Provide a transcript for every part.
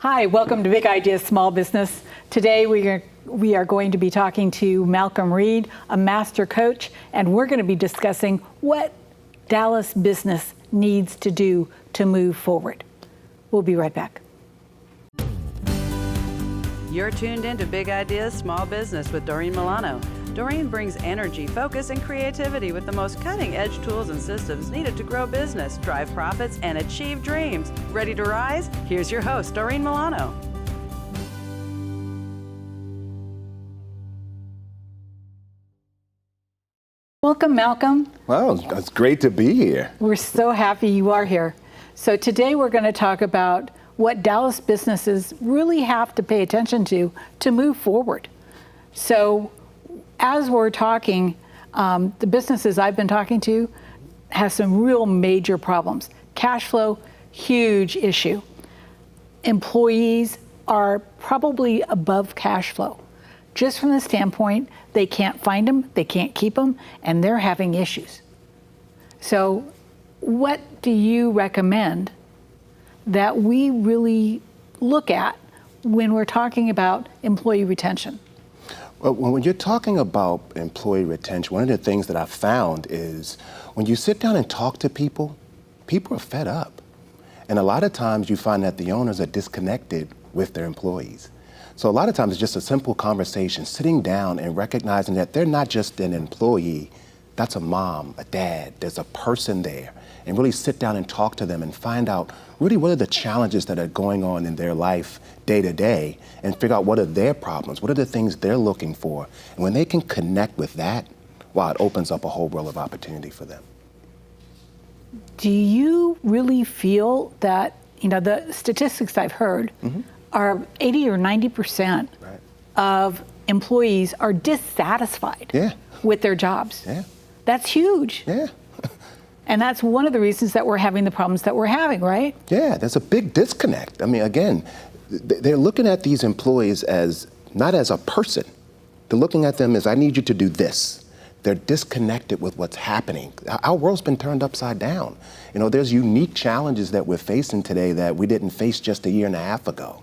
Hi, welcome to Big Ideas Small Business. Today we are going to be talking to Malcolm Reid, a master coach, and we're going to be discussing what Dallas business needs to do to move forward. We'll be right back. You're tuned into Big Ideas Small Business with Doreen Milano. Doreen brings energy, focus, and creativity with the most cutting-edge tools and systems needed to grow business, drive profits, and achieve dreams. Ready to rise? Here's your host, Doreen Milano. Welcome, Malcolm. Well, it's great to be here. We're so happy you are here. So today we're going to talk about what Dallas businesses really have to pay attention to move forward. So as we're talking, the businesses I've been talking to have some real major problems. Cash flow, huge issue. Employees are probably above cash flow. Just from the standpoint, they can't find them, they can't keep them, and they're having issues. So what do you recommend that we really look at when we're talking about employee retention? Well, when you're talking about employee retention, one of the things that I've found is when you sit down and talk to people, people are fed up. And a lot of times you find that the owners are disconnected with their employees. So a lot of times it's just a simple conversation, sitting down and recognizing that they're not just an employee, that's a mom, a dad, there's a person there, and really sit down and talk to them and find out really what are the challenges that are going on in their life day to day and figure out what are their problems, what are the things they're looking for. And when they can connect with that, wow, it opens up a whole world of opportunity for them. Do you really feel that, the statistics I've heard are 80 or 90% of employees are dissatisfied with their jobs? Yeah. That's huge. Yeah. And that's one of the reasons that we're having the problems that we're having, right? Yeah, there's a big disconnect. I mean, again, they're looking at these employees as not as a person. They're looking at them as, I need you to do this. They're disconnected with what's happening. Our world's been turned upside down. There's unique challenges that we're facing today that we didn't face just a year and a half ago.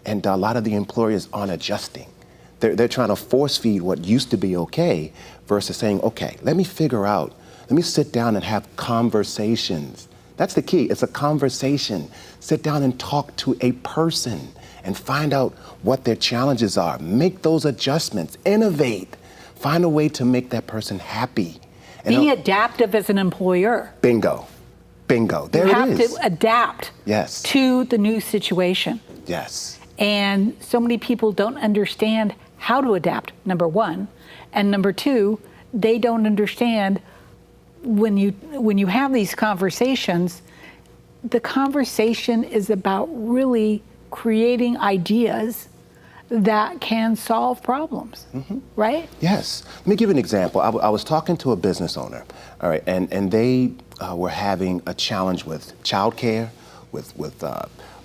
And a lot of the employers aren't adjusting. They're trying to force feed what used to be okay versus saying, okay, let me sit down and have conversations. That's the key. It's a conversation. Sit down and talk to a person and find out what their challenges are. Make those adjustments. Innovate. Find a way to make that person happy. Be adaptive as an employer. Bingo. Bingo. There it is. You have to adapt to the new situation. Yes. And so many people don't understand how to adapt, number one. And number two, they don't understand when you have these conversations, the conversation is about really creating ideas that can solve problems, right? Yes. Let me give you an example. I was talking to a business owner, all right, and they were having a challenge with childcare, with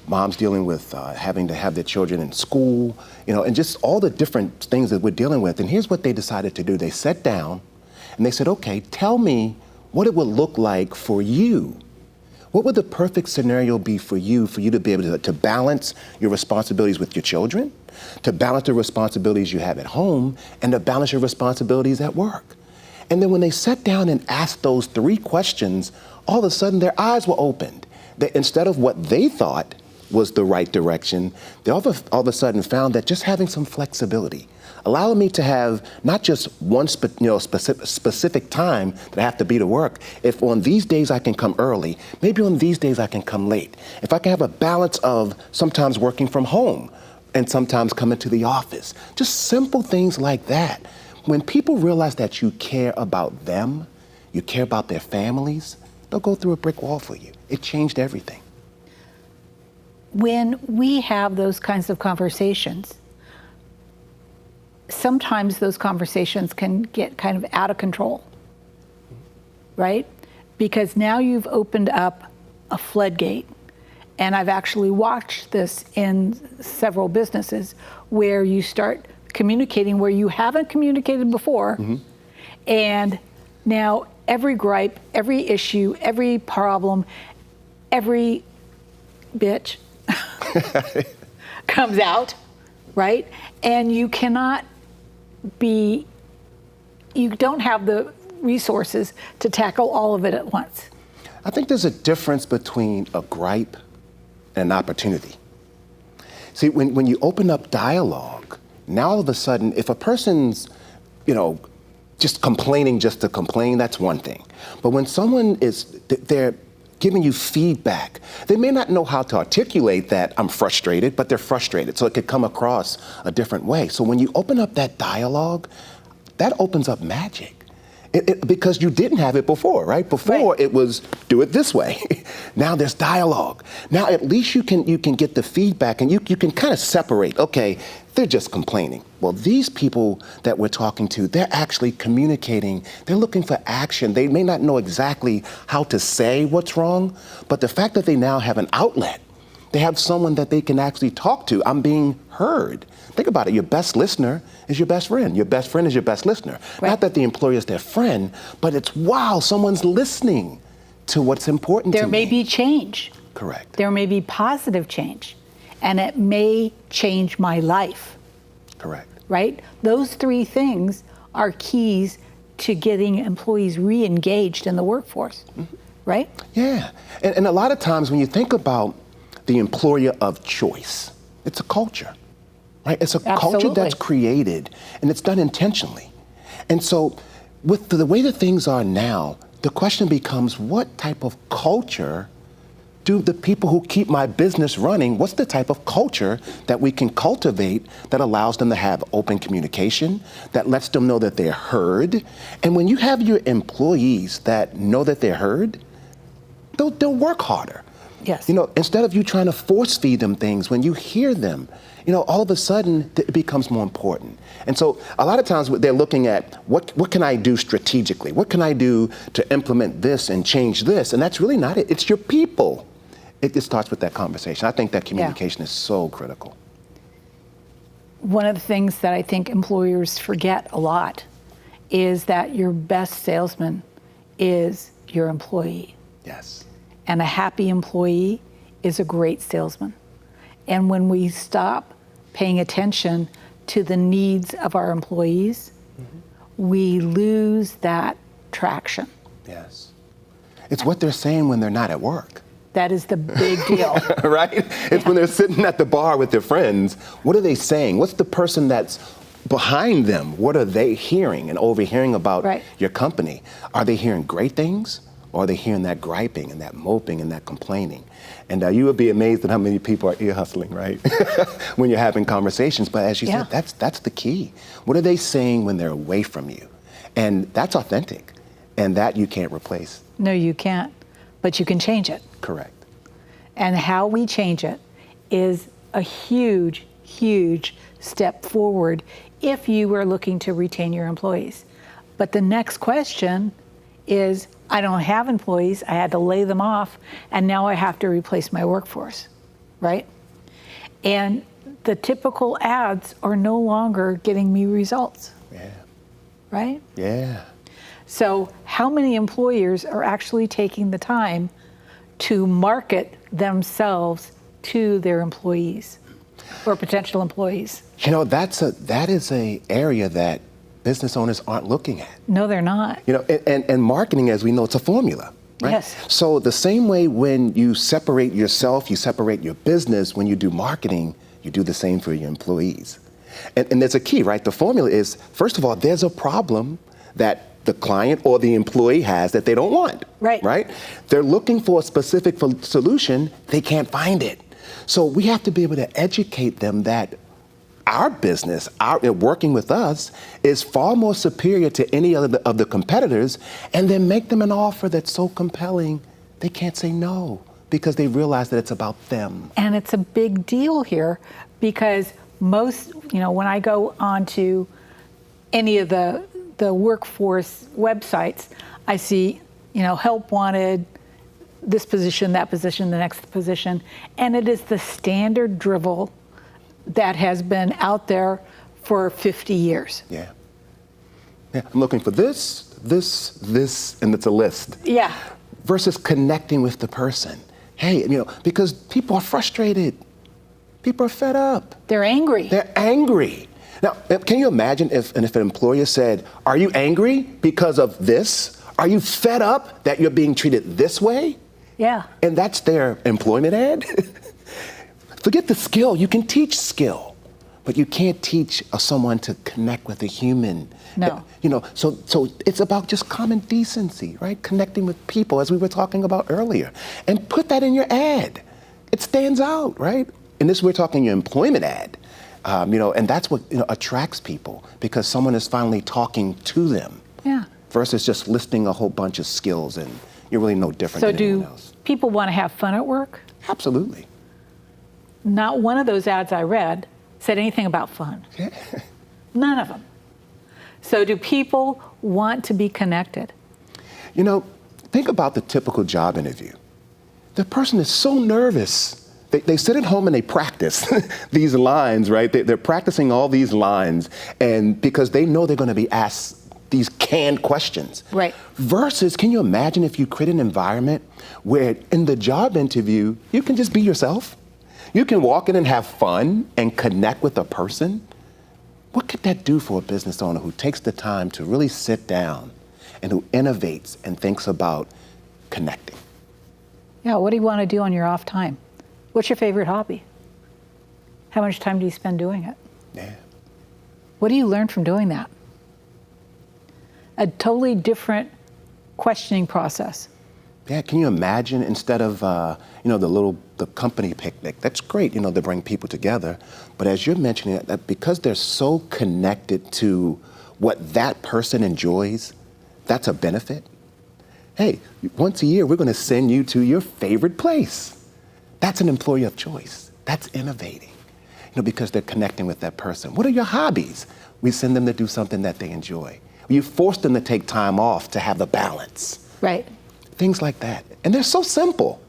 moms dealing with having to have their children in school, and just all the different things that we're dealing with. And here's what they decided to do. They sat down and they said, okay, tell me what it would look like for you. What would the perfect scenario be for you to be able to balance your responsibilities with your children, to balance the responsibilities you have at home, and to balance your responsibilities at work? And then when they sat down and asked those three questions, all of a sudden their eyes were opened. Instead of what they thought was the right direction, they all of a sudden found that just having some flexibility, allowing me to have not just one specific time that I have to be to work. If on these days I can come early, maybe on these days I can come late. If I can have a balance of sometimes working from home and sometimes coming to the office. Just simple things like that. When people realize that you care about them, you care about their families, they'll go through a brick wall for you. It changed everything. When we have those kinds of conversations, sometimes those conversations can get kind of out of control, right? Because now you've opened up a floodgate. And I've actually watched this in several businesses where you start communicating where you haven't communicated before. And now every gripe, every issue, every problem, every bitch comes out, right? And you don't have the resources to tackle all of it at once. I think there's a difference between a gripe and an opportunity. See, when you open up dialogue, now all of a sudden, if a person's, just complaining just to complain, that's one thing. But when someone they're giving you feedback, they may not know how to articulate that I'm frustrated, but they're frustrated. So it could come across a different way. So when you open up that dialogue, that opens up magic. Because you didn't have it before, right? Before it was do it this way. Now there's dialogue. Now at least you can get the feedback and you can kind of separate, okay, they're just complaining. Well, these people that we're talking to, they're actually communicating. They're looking for action. They may not know exactly how to say what's wrong, but the fact that they now have an outlet, they have someone that they can actually talk to. I'm being heard. Think about it. Your best listener is your best friend. Your best friend is your best listener. Right. Not that the employer is their friend, but it's, wow, someone's listening to what's important to me. There may be change. Correct. There may be positive change, and it may change my life. Correct. Right? Those three things are keys to getting employees re-engaged in the workforce, right? Yeah. And a lot of times when you think about the employer of choice, it's a culture. Right? It's a culture that's created, and it's done intentionally. And so with the way that things are now, the question becomes, what type of culture do the people who keep my business running, what's the type of culture that we can cultivate that allows them to have open communication, that lets them know that they're heard? And when you have your employees that know that they're heard, they'll work harder. Yes. Instead of you trying to force feed them things, when you hear them, all of a sudden it becomes more important. And so a lot of times they're looking at what can I do strategically? What can I do to implement this and change this? And that's really not it. It's your people. It starts with that conversation. I think that communication is so critical. One of the things that I think employers forget a lot is that your best salesman is your employee. Yes. And a happy employee is a great salesman. And when we stop paying attention to the needs of our employees, we lose that traction. Yes. It's what they're saying when they're not at work. That is the big deal. Right? It's when they're sitting at the bar with their friends. What are they saying? What's the person that's behind them? What are they hearing and overhearing about your company? Are they hearing great things? Or are they hearing that griping and that moping and that complaining? And you would be amazed at how many people are ear hustling, right? When you're having conversations. But as you said, that's the key. What are they saying when they're away from you? And that's authentic. And that you can't replace. No, you can't. But you can change it. Correct. And how we change it is a huge, huge step forward if you are looking to retain your employees. But the next question is, I don't have employees, I had to lay them off, and now I have to replace my workforce, right? And the typical ads are no longer getting me results. Yeah. Right? Yeah. So how many employers are actually taking the time to market themselves to their employees or potential employees? That is an area that business owners aren't looking at. No, they're not. And marketing, as we know, it's a formula, right? Yes. So the same way when you separate yourself, you separate your business, when you do marketing, you do the same for your employees. And there's a key, right? The formula is, first of all, there's a problem that the client or the employee has that they don't want. Right. Right? They're looking for a specific solution, they can't find it. So we have to be able to educate them that our business, working with us, is far more superior to any other of the competitors, and then make them an offer that's so compelling they can't say no because they realize that it's about them. And it's a big deal here because most, when I go onto any of the workforce websites, I see, help wanted, this position, that position, the next position, and it is the standard drivel that has been out there for 50 years. Yeah. I'm looking for this, and it's a list. Yeah. Versus connecting with the person. Hey, because people are frustrated. People are fed up. They're angry. They're angry. Now, can you imagine if an employer said, are you angry because of this? Are you fed up that you're being treated this way? Yeah. And that's their employment ad? Forget the skill. You can teach skill, but you can't teach someone to connect with a human. No. You know, so it's about just common decency, right? Connecting with people, as we were talking about earlier. And put that in your ad. It stands out, right? And this, we're talking your employment ad. You know, and that's what attracts people, because someone is finally talking to them. Yeah. Versus just listing a whole bunch of skills, and you're really no different than anyone else. So do people want to have fun at work? Absolutely. Not one of those ads I read said anything about fun. Yeah. None of them. So do people want to be connected? You know, think about the typical job interview. The person is so nervous. They sit at home and they practice these lines, right? They're practicing all these lines, and because they know they're going to be asked these canned questions. Right. Versus, can you imagine if you create an environment where in the job interview, you can just be yourself? You can walk in and have fun and connect with a person? What could that do for a business owner who takes the time to really sit down and who innovates and thinks about connecting? Yeah, what do you want to do on your off time? What's your favorite hobby? How much time do you spend doing it? Yeah. What do you learn from doing that? A totally different questioning process. Yeah, can you imagine instead of, the company picnic? That's great, to bring people together. But as you're mentioning that because they're so connected to what that person enjoys, that's a benefit. Hey, once a year, we're going to send you to your favorite place. That's an employee of choice. That's innovating, because they're connecting with that person. What are your hobbies? We send them to do something that they enjoy. You force them to take time off to have the balance. Right. Things like that. And they're so simple,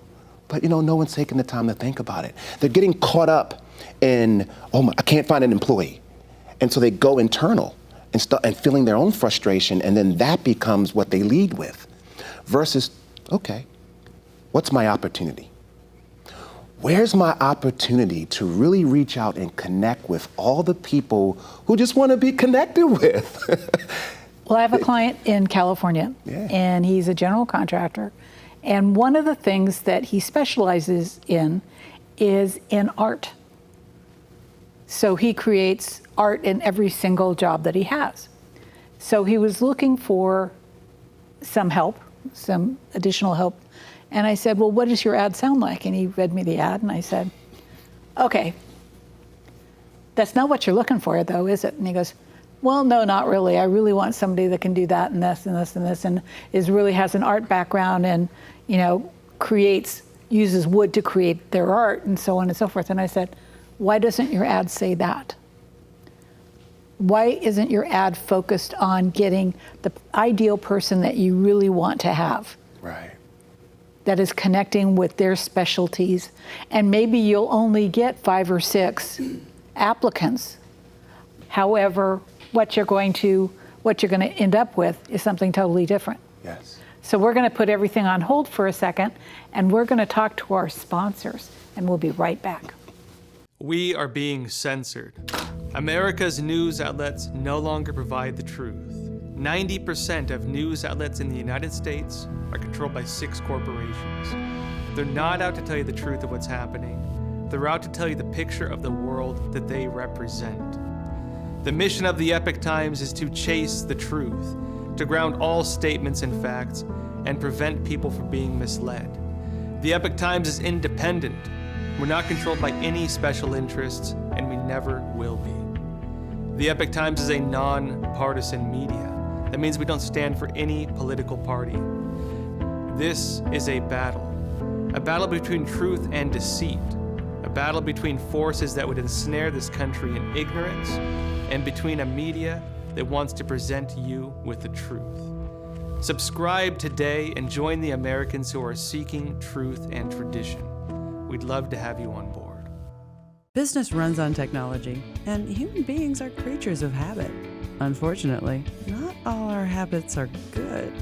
but no one's taking the time to think about it. They're getting caught up in, I can't find an employee. And so they go internal and feeling their own frustration, and then that becomes what they lead with. Versus, okay, what's my opportunity? Where's my opportunity to really reach out and connect with all the people who just want to be connected with? Well, I have a client in California, and he's a general contractor. And one of the things that he specializes in is in art. So he creates art in every single job that he has. So he was looking for some help, some additional help. And I said, well, what does your ad sound like? And he read me the ad, and I said, okay, that's not what you're looking for, though, is it? And he goes, well, no, not really. I really want somebody that can do that and this and this and this, and really has an art background and, uses wood to create their art and so on and so forth. And I said, why doesn't your ad say that? Why isn't your ad focused on getting the ideal person that you really want to have? Right. That is connecting with their specialties. And maybe you'll only get 5 or 6 applicants. However, what you're going to end up with is something totally different. Yes. So we're going to put everything on hold for a second, and we're going to talk to our sponsors, and we'll be right back. We are being censored. America's news outlets no longer provide the truth. 90% of news outlets in the United States are controlled by 6 corporations. They're not out to tell you the truth of what's happening. They're out to tell you the picture of the world that they represent. The mission of the Epoch Times is to chase the truth, to ground all statements in facts, and prevent people from being misled. The Epoch Times is independent. We're not controlled by any special interests, and we never will be. The Epoch Times is a non-partisan media. That means we don't stand for any political party. This is a battle between truth and deceit, a battle between forces that would ensnare this country in ignorance, and between a media that wants to present you with the truth. Subscribe today and join the Americans who are seeking truth and tradition. We'd love to have you on board. Business runs on technology, and human beings are creatures of habit. Unfortunately, not all our habits are good.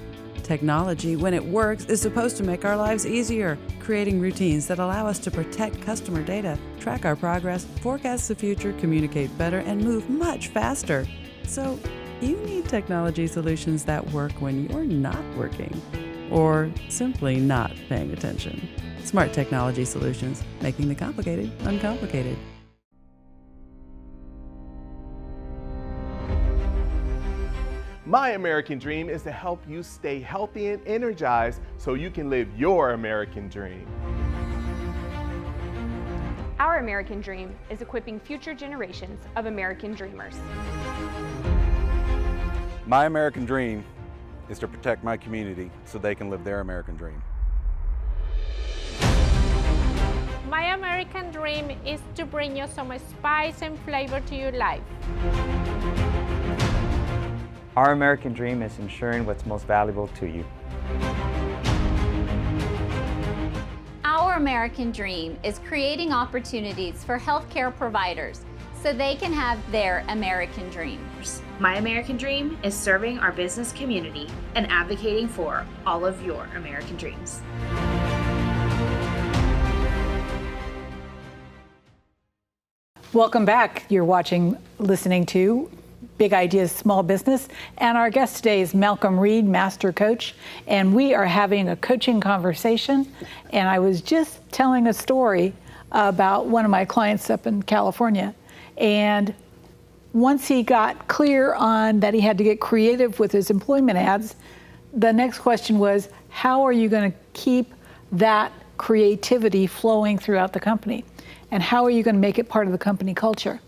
Technology, when it works, is supposed to make our lives easier, creating routines that allow us to protect customer data, track our progress, forecast the future, communicate better, and move much faster. So, you need technology solutions that work when you're not working, or simply not paying attention. Smart technology solutions, making the complicated uncomplicated. My American dream is to help you stay healthy and energized so you can live your American dream. Our American dream is equipping future generations of American dreamers. My American dream is to protect my community so they can live their American dream. My American dream is to bring you some spice and flavor to your life. Our American dream is ensuring what's most valuable to you. Our American dream is creating opportunities for healthcare providers so they can have their American dreams. My American dream is serving our business community and advocating for all of your American dreams. Welcome back. You're listening to Big Ideas Small Business, and our guest today is Malcolm Reid, Master Coach, and we are having a coaching conversation. And I was just telling a story about one of my clients up in California, and once he got clear on that he had to get creative with his employment ads, the next question was, how are you going to keep that creativity flowing throughout the company? And how are you going to make it part of the company culture?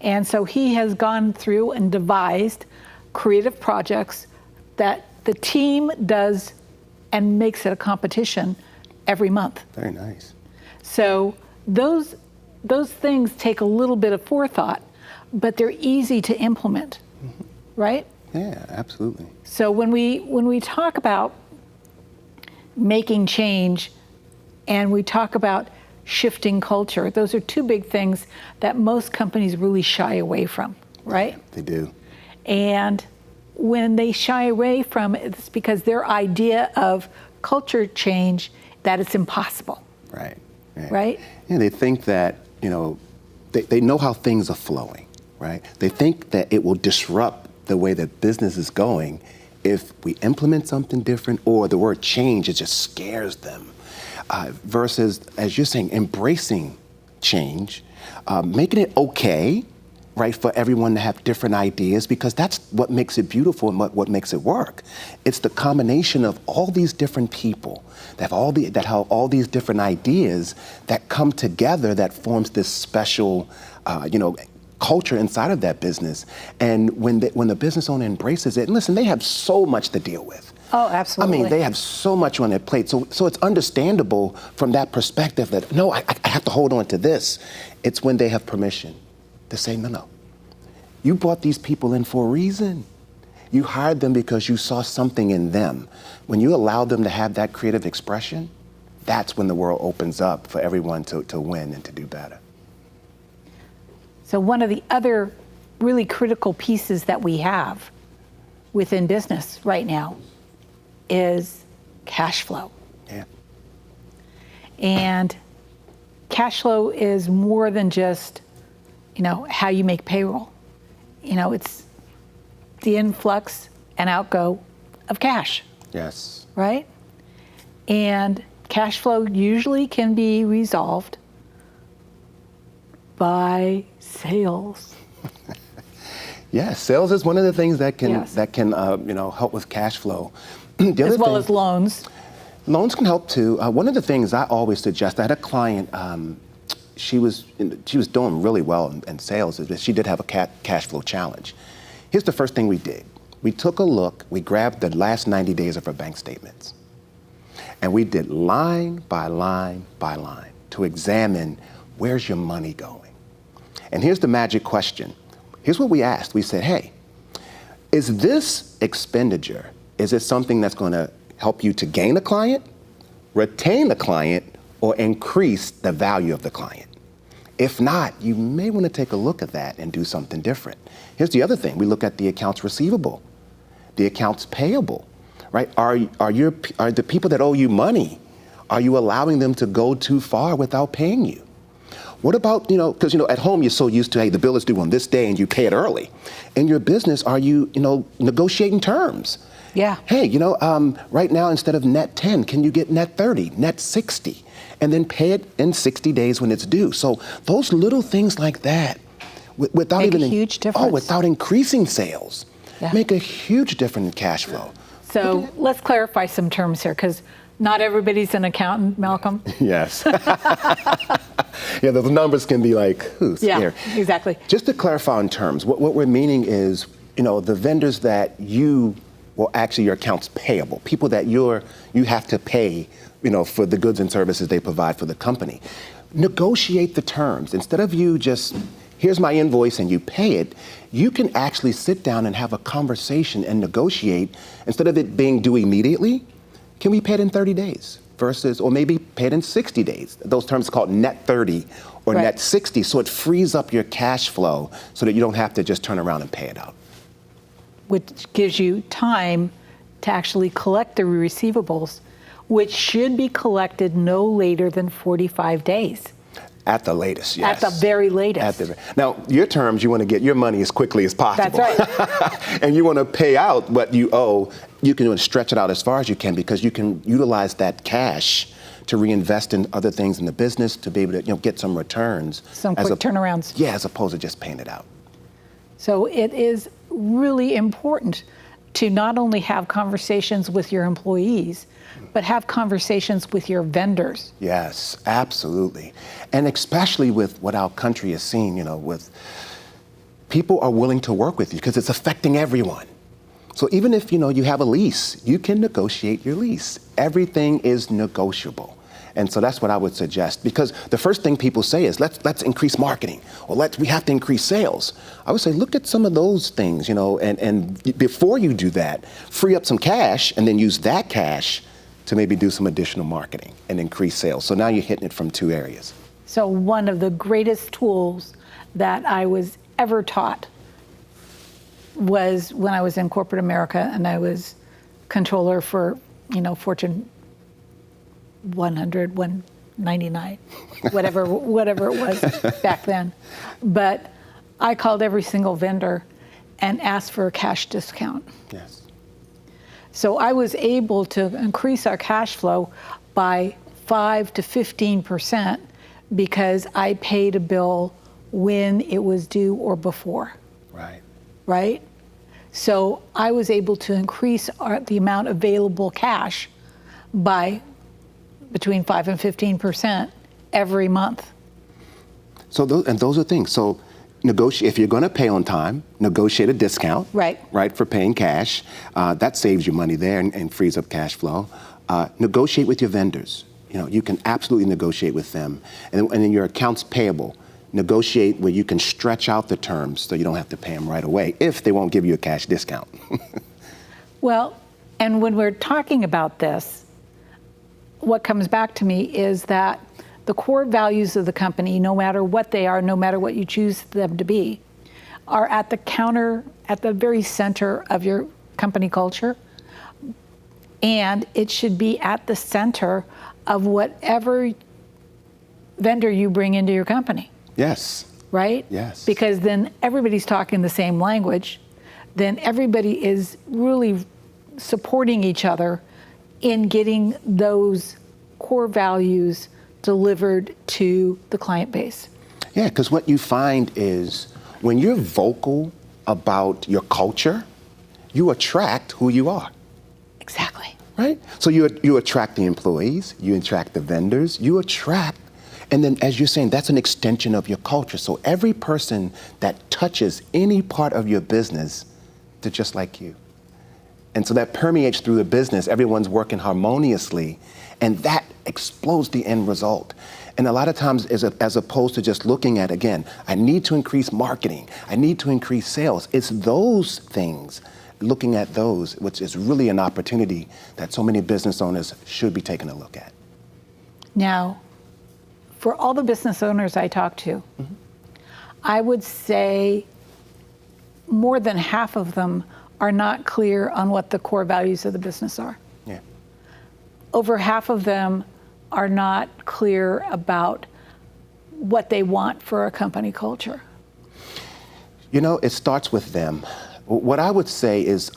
And so he has gone through and devised creative projects that the team does and makes it a competition every month. Very nice. So those things take a little bit of forethought, but they're easy to implement, right? Yeah, absolutely. So when we talk about making change and we talk about shifting culture, those are two big things that most companies really shy away from, right? Yeah, they do. And when they shy away from it, it's because their idea of culture change, that it's impossible. Right. Right? Yeah, they think that, they know how things are flowing, right? They think that it will disrupt the way that business is going if we implement something different, or the word change, it just scares them. Versus, as you're saying, embracing change, making it okay, right, for everyone to have different ideas, because that's what makes it beautiful and what makes it work. It's the combination of all these different people that have all these different ideas that come together that forms this special, culture inside of that business. And when the business owner embraces it, and listen, they have so much to deal with. Oh, absolutely. I mean, they have so much on their plate. So it's understandable from that perspective that, no, I have to hold on to this. It's when they have permission to say, no. You brought these people in for a reason. You hired them because you saw something in them. When you allow them to have that creative expression, that's when the world opens up for everyone to win and to do better. So one of the other really critical pieces that we have within business right now is cash flow. Yeah. And cash flow is more than just, how you make payroll. It's the influx and outgo of cash. Yes. Right? And cash flow usually can be resolved by sales. Yes, sales is one of the things that can Yes. help with cash flow. As well as loans. Loans can help too. One of the things I always suggest, I had a client, she was doing really well in sales, but she did have a cash flow challenge. Here's the first thing we did. We took a look, we grabbed the last 90 days of her bank statements, and we did line by line by line to examine, where's your money going? And here's the magic question. Here's what we asked. We said, hey, is this expenditure, is it something that's going to help you to gain a client, retain the client, or increase the value of the client? If not, you may want to take a look at that and do something different. Here's the other thing. We look at the accounts receivable, the accounts payable. right? Are the people that owe you money, are you allowing them to go too far without paying you? What about, because, at home you're so used to, hey, the bill is due on this day and you pay it early. In your business, are you, negotiating terms? Yeah. Hey, right now, instead of net 10, can you get net 30, net 60, and then pay it in 60 days when it's due? So those little things like that, without make even a huge difference. without increasing sales, yeah. make a huge difference in cash flow. So let's clarify some terms here, because not everybody's an accountant, Malcolm. Yes. Yeah, those numbers can be like, who's here? Yeah, exactly. Just to clarify in terms, what we're meaning is, the vendors that actually your accounts payable, people that you have to pay, for the goods and services they provide for the company. Negotiate the terms. Instead of you just, here's my invoice and you pay it, you can actually sit down and have a conversation and negotiate. Instead of it being due immediately, can we pay it in 30 days versus, or maybe pay it in 60 days? Those terms are called net 30 or right. net 60. So it frees up your cash flow so that you don't have to just turn around and pay it out. Which gives you time to actually collect the receivables, which should be collected no later than 45 days. At the latest, yes. At the very latest. Now, your terms, you want to get your money as quickly as possible. That's right. And you want to pay out what you owe. You can stretch it out as far as you can, because you can utilize that cash to reinvest in other things in the business to be able to get some returns. Some quick turnarounds. Yeah, as opposed to just paying it out. So it is really important to not only have conversations with your employees, but have conversations with your vendors. Yes, absolutely. And especially with what our country is seeing, with people are willing to work with you because it's affecting everyone. So even if, you have a lease, you can negotiate your lease. Everything is negotiable. And so that's what I would suggest, because the first thing people say is, let's increase marketing, or we have to increase sales. I would say, look at some of those things, and before you do that, free up some cash and then use that cash to maybe do some additional marketing and increase sales. So now you're hitting it from two areas. So one of the greatest tools that I was ever taught was when I was in corporate America and I was controller for, Fortune 100, 199, whatever it was back then. But I called every single vendor and asked for a cash discount. Yes. So I was able to increase our cash flow by 5 to 15% because I paid a bill when it was due or before. Right. Right? So I was able to increase the amount of available cash by between 5 and 15% every month. So those are things. So negotiate, if you're going to pay on time, negotiate a discount. Right. Right, for paying cash. That saves you money there and frees up cash flow. Negotiate with your vendors. You can absolutely negotiate with them. And in your accounts payable, negotiate where you can stretch out the terms so you don't have to pay them right away if they won't give you a cash discount. Well, and when we're talking about this, what comes back to me is that the core values of the company, no matter what they are, no matter what you choose them to be, are at the very center of your company culture. And it should be at the center of whatever vendor you bring into your company. Yes. Right? Yes. Because then everybody's talking the same language. Then everybody is really supporting each other in getting those core values delivered to the client base. Yeah, because what you find is when you're vocal about your culture, you attract who you are. Exactly. Right? So you attract the employees, you attract the vendors, you attract, and then as you're saying, that's an extension of your culture. So every person that touches any part of your business, they're just like you. And so that permeates through the business. Everyone's working harmoniously, and that explodes the end result. And a lot of times, as opposed to just looking at, again, I need to increase marketing, I need to increase sales, it's those things, looking at those, which is really an opportunity that so many business owners should be taking a look at. Now, for all the business owners I talk to, I would say more than half of them are not clear on what the core values of the business are. Yeah. Over half of them are not clear about what they want for a company culture. You know, it starts with them. What I would say is,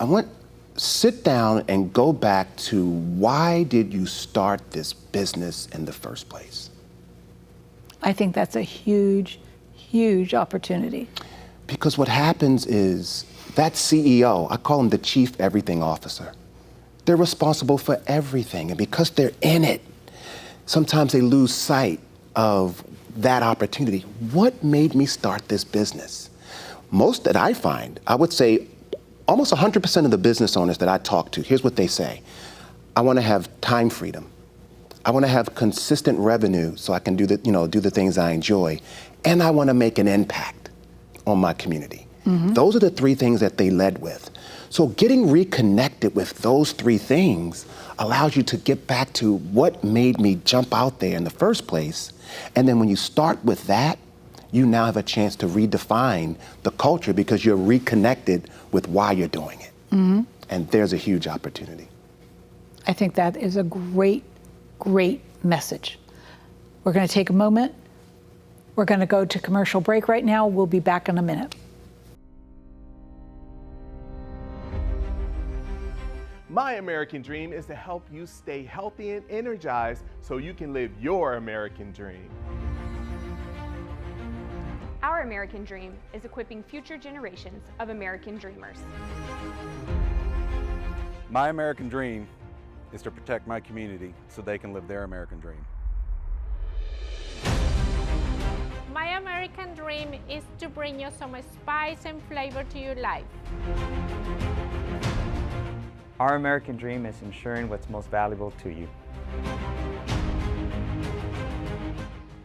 sit down and go back to why did you start this business in the first place? I think that's a huge, huge opportunity. Because what happens is that CEO, I call him the chief everything officer, they're responsible for everything. And because they're in it, sometimes they lose sight of that opportunity. What made me start this business? Most that I find, I would say almost 100% of the business owners that I talk to, here's what they say. I want to have time freedom. I want to have consistent revenue so I can do the things I enjoy. And I want to make an impact on my community. Mm-hmm. Those are the three things that they led with. So getting reconnected with those three things allows you to get back to what made me jump out there in the first place. And then when you start with that, you now have a chance to redefine the culture because you're reconnected with why you're doing it. Mm-hmm. And there's a huge opportunity. I think that is a great, great message. We're going to take a moment. We're going to go to commercial break right now. We'll be back in a minute. My American dream is to help you stay healthy and energized so you can live your American dream. Our American dream is equipping future generations of American dreamers. My American dream is to protect my community so they can live their American dream. My American dream is to bring you some spice and flavor to your life. Our American dream is ensuring what's most valuable to you.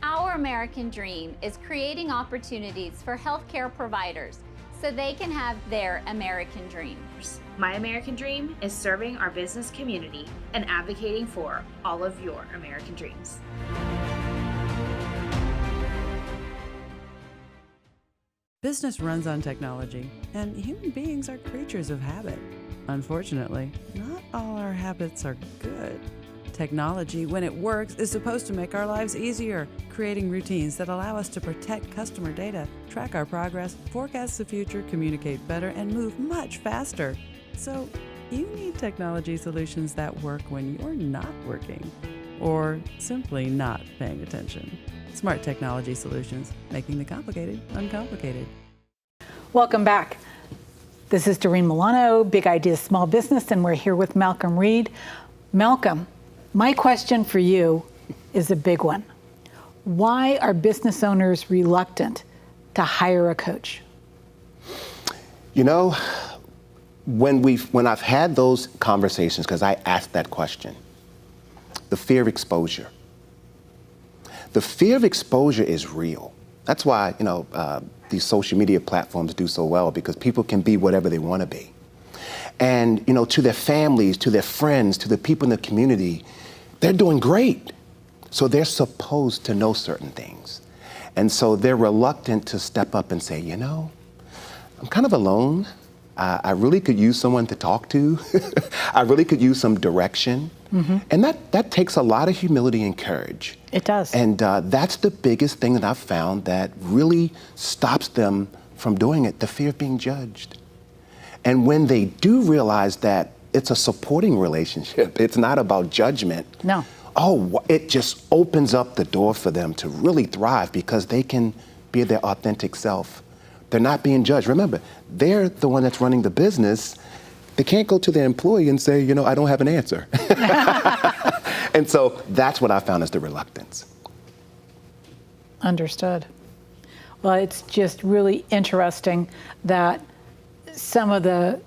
Our American dream is creating opportunities for healthcare providers so they can have their American dreams. My American dream is serving our business community and advocating for all of your American dreams. Business runs on technology, and human beings are creatures of habit. Unfortunately, not all our habits are good. Technology, when it works, is supposed to make our lives easier, creating routines that allow us to protect customer data, track our progress, forecast the future, communicate better, and move much faster. So, you need technology solutions that work when you're not working, or simply not paying attention. Smart technology solutions, making the complicated uncomplicated. Welcome back. This is Doreen Milano, Big Ideas Small Business, and we're here with Malcolm Reid. Malcolm, my question for you is a big one. Why are business owners reluctant to hire a coach? You know, when I've had those conversations, because I asked that question, the fear of exposure. The fear of exposure is real. That's why, these social media platforms do so well, because people can be whatever they want to be. And, to their families, to their friends, to the people in the community, they're doing great. So they're supposed to know certain things. And so they're reluctant to step up and say, I'm kind of alone. I really could use someone to talk to. I really could use some direction. Mm-hmm. And that takes a lot of humility and courage. It does. And that's the biggest thing that I've found that really stops them from doing it, the fear of being judged. And when they do realize that it's a supporting relationship, it's not about judgment. No. It just opens up the door for them to really thrive because they can be their authentic self. They're not being judged. Remember, they're the one that's running the business. They can't go to their employee and say, I don't have an answer. And so that's what I found as the reluctance. Understood. Well, it's just really interesting that some of the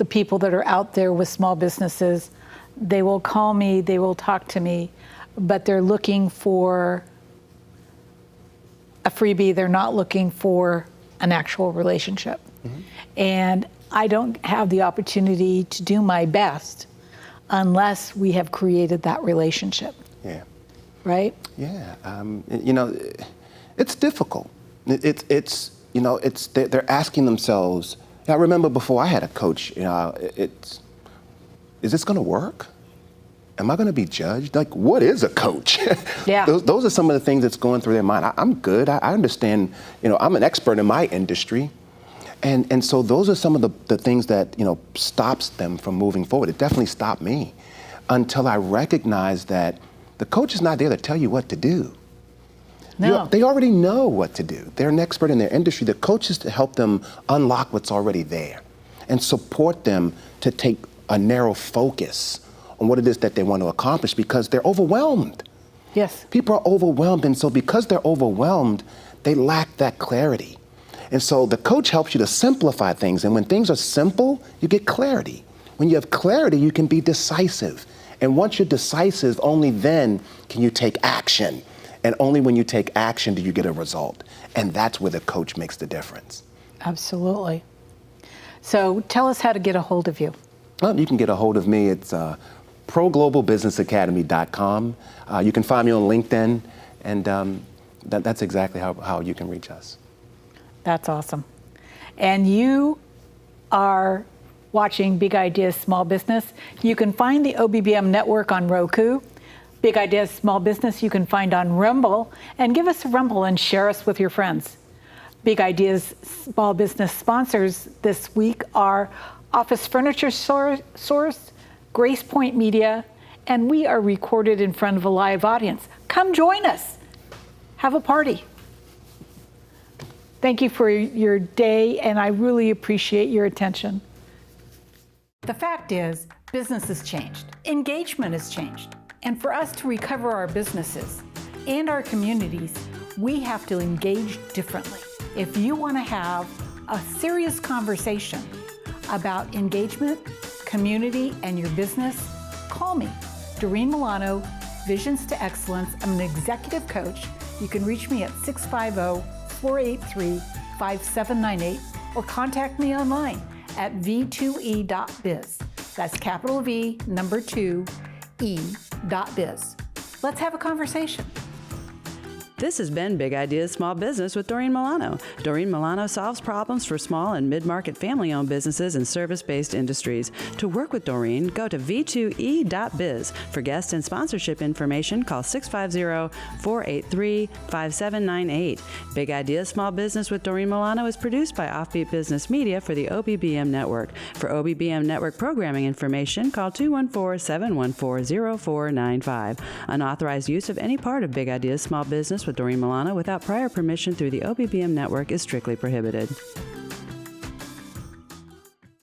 people that are out there with small businesses, they will call me, they will talk to me, but they're looking for a freebie. They're not looking for an actual relationship. Mm-hmm. And I don't have the opportunity to do my best unless we have created that relationship. Yeah. Right? Yeah. It's difficult. They're asking themselves, Now, I remember before I had a coach, is this going to work? Am I going to be judged? Like, what is a coach? Yeah. Those are some of the things that's going through their mind. I'm good. I understand, I'm an expert in my industry. And so those are some of the things that, stops them from moving forward. It definitely stopped me until I recognized that the coach is not there to tell you what to do. No. They already know what to do. They're an expert in their industry. The coach is to help them unlock what's already there and support them to take a narrow focus on what it is that they want to accomplish because they're overwhelmed. Yes. People are overwhelmed, and so because they're overwhelmed, they lack that clarity. And so the coach helps you to simplify things, and when things are simple, you get clarity. When you have clarity, you can be decisive. And once you're decisive, only then can you take action. And only when you take action do you get a result. And that's where the coach makes the difference. Absolutely. So tell us how to get a hold of you. You can get a hold of me. It's ProGlobalBusinessAcademy.com. You can find me on LinkedIn, and that's exactly how you can reach us. That's awesome. And you are watching Big Ideas Small Business. You can find the OBBM network on Roku. Big Ideas Small Business you can find on Rumble. And give us a rumble and share us with your friends. Big Ideas Small Business sponsors this week are Office Furniture Source, Grace Point Media, and we are recorded in front of a live audience. Come join us. Have a party. Thank you for your day, and I really appreciate your attention. The fact is, business has changed. Engagement has changed. And for us to recover our businesses and our communities, we have to engage differently. If you want to have a serious conversation about engagement, community, and your business, call me, Doreen Milano, Visions to Excellence. I'm an executive coach. You can reach me at 650-483-5798 or contact me online at v2e.biz. That's capital V, number 2, E.biz. Let's have a conversation. This has been Big Ideas Small Business with Doreen Milano. Doreen Milano solves problems for small and mid-market family-owned businesses and service-based industries. To work with Doreen, go to v2e.biz. For guest and sponsorship information, call 650-483-5798. Big Ideas Small Business with Doreen Milano is produced by Offbeat Business Media for the OBBM Network. For OBBM Network programming information, call 214-714-0495. Unauthorized use of any part of Big Ideas Small Business with Doreen Milano without prior permission through the OBBM network is strictly prohibited.